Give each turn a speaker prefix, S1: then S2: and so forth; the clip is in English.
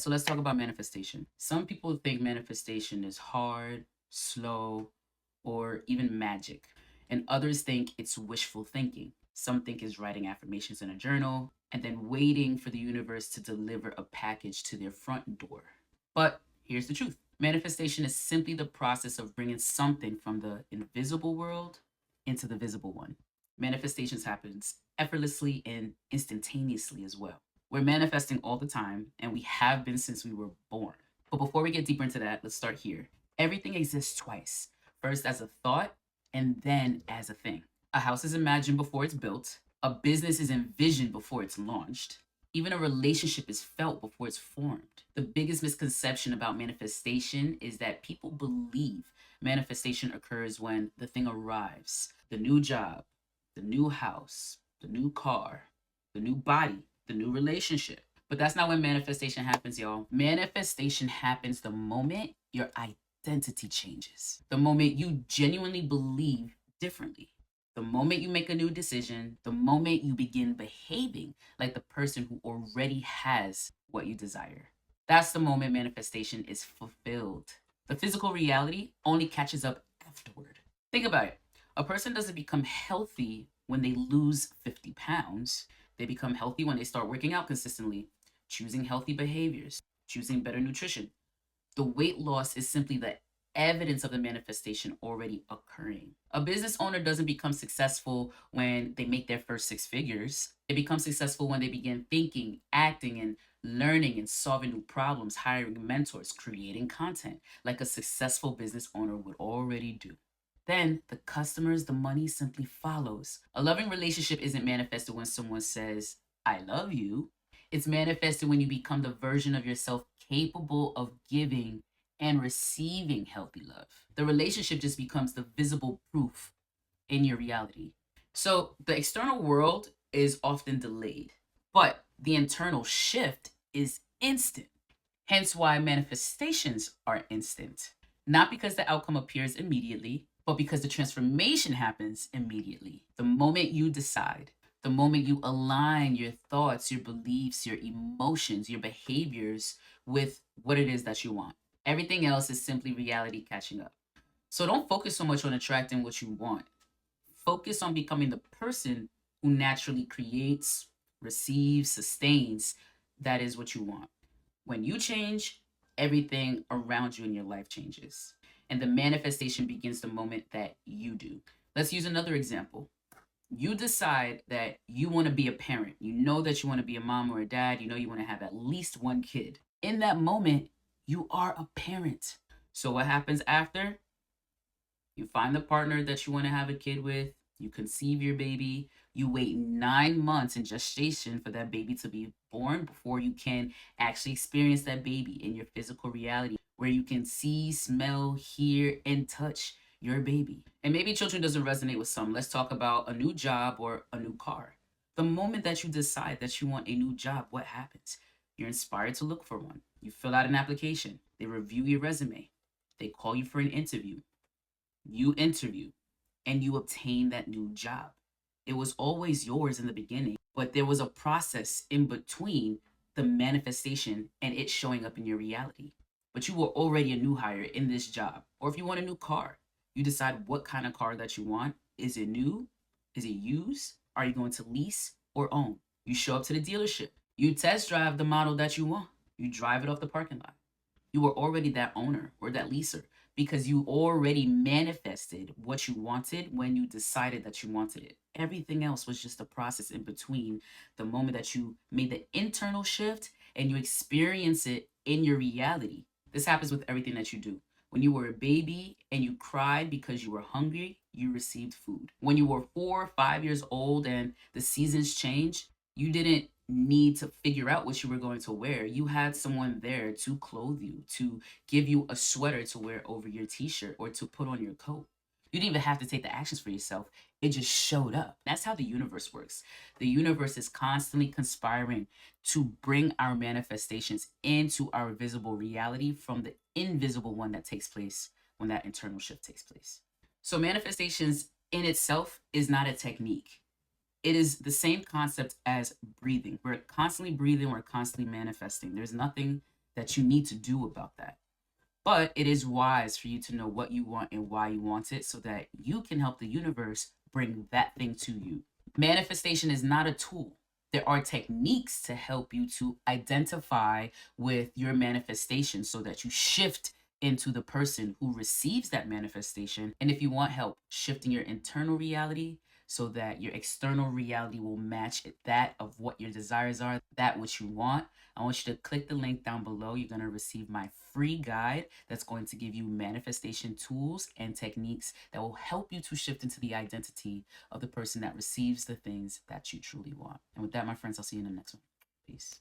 S1: So let's talk about manifestation. Some people think manifestation is hard, slow, or even magic. And others think it's wishful thinking. Some think it's writing affirmations in a journal and then waiting for the universe to deliver a package to their front door. But here's the truth: manifestation is simply the process of bringing something from the invisible world into the visible one. Manifestations happens effortlessly and instantaneously as well. We're manifesting all the time, and we have been since we were born. But before we get deeper into that, let's start here. Everything exists twice: first as a thought, and then as a thing. A house is imagined before it's built, a business is envisioned before it's launched, even a relationship is felt before it's formed. The biggest misconception about manifestation is that people believe manifestation occurs when the thing arrives: the new job, the new house, the new car, the new body, the new relationship. But that's not when manifestation happens, y'all. Manifestation happens the moment your identity changes, the moment you genuinely believe differently, the moment you make a new decision, the moment you begin behaving like the person who already has what you desire. That's the moment manifestation is fulfilled. The physical reality only catches up afterward. Think about it. A person doesn't become healthy when they lose 50 pounds. They become healthy when they start working out consistently, choosing healthy behaviors, choosing better nutrition. The weight loss is simply the evidence of the manifestation already occurring. A business owner doesn't become successful when they make their first six figures. They become successful when they begin thinking, acting, and learning and solving new problems, hiring mentors, creating content like a successful business owner would already do. Then the customers, the money simply follows. A loving relationship isn't manifested when someone says, I love you. It's manifested when you become the version of yourself capable of giving and receiving healthy love. The relationship just becomes the visible proof in your reality. So the external world is often delayed, but the internal shift is instant. Hence why manifestations are instant. Not because the outcome appears immediately, but because the transformation happens immediately. The moment you decide, the moment you align your thoughts, your beliefs, your emotions, your behaviors with what it is that you want. Everything else is simply reality catching up. So don't focus so much on attracting what you want. Focus on becoming the person who naturally creates, receives, sustains. That is what you want. When you change, everything around you in your life changes. And the manifestation begins the moment that you do. Let's use another example. You decide that you want to be a parent. You know that you want to be a mom or a dad. You know you want to have at least one kid. In that moment, you are a parent. So what happens after? You find the partner that you want to have a kid with, you conceive your baby, you wait 9 months in gestation for that baby to be born before you can actually experience that baby in your physical reality, where you can see, smell, hear, and touch your baby. And maybe children doesn't resonate with some. Let's talk about a new job or a new car. The moment that you decide that you want a new job, what happens? You're inspired to look for one. You fill out an application. They review your resume. They call you for an interview. You interview and you obtain that new job. It was always yours in the beginning, but there was a process in between the manifestation and it showing up in your reality. But you were already a new hire in this job. Or if you want a new car, you decide what kind of car that you want. Is it new? Is it used? Are you going to lease or own? You show up to the dealership. You test drive the model that you want. You drive it off the parking lot. You were already that owner or that leaser because you already manifested what you wanted when you decided that you wanted it. Everything else was just a process in between the moment that you made the internal shift and you experience it in your reality. This happens with everything that you do. When you were a baby and you cried because you were hungry, you received food. When you were 4 or 5 years old and the seasons changed, you didn't need to figure out what you were going to wear. You had someone there to clothe you, to give you a sweater to wear over your t-shirt or to put on your coat. You didn't even have to take the actions for yourself. It just showed up. That's how the universe works. The universe is constantly conspiring to bring our manifestations into our visible reality from the invisible one that takes place when that internal shift takes place. So manifestations in itself is not a technique. It is the same concept as breathing. We're constantly breathing, we're constantly manifesting. There's nothing that you need to do about that. But it is wise for you to know what you want and why you want it so that you can help the universe bring that thing to you. Manifestation is not a tool. There are techniques to help you to identify with your manifestation so that you shift into the person who receives that manifestation. And if you want help shifting your internal reality so that your external reality will match that of what your desires are, that which you want, I want you to click the link down below. You're going to receive my free guide that's going to give you manifestation tools and techniques that will help you to shift into the identity of the person that receives the things that you truly want. And with that, my friends, I'll see you in the next one. Peace.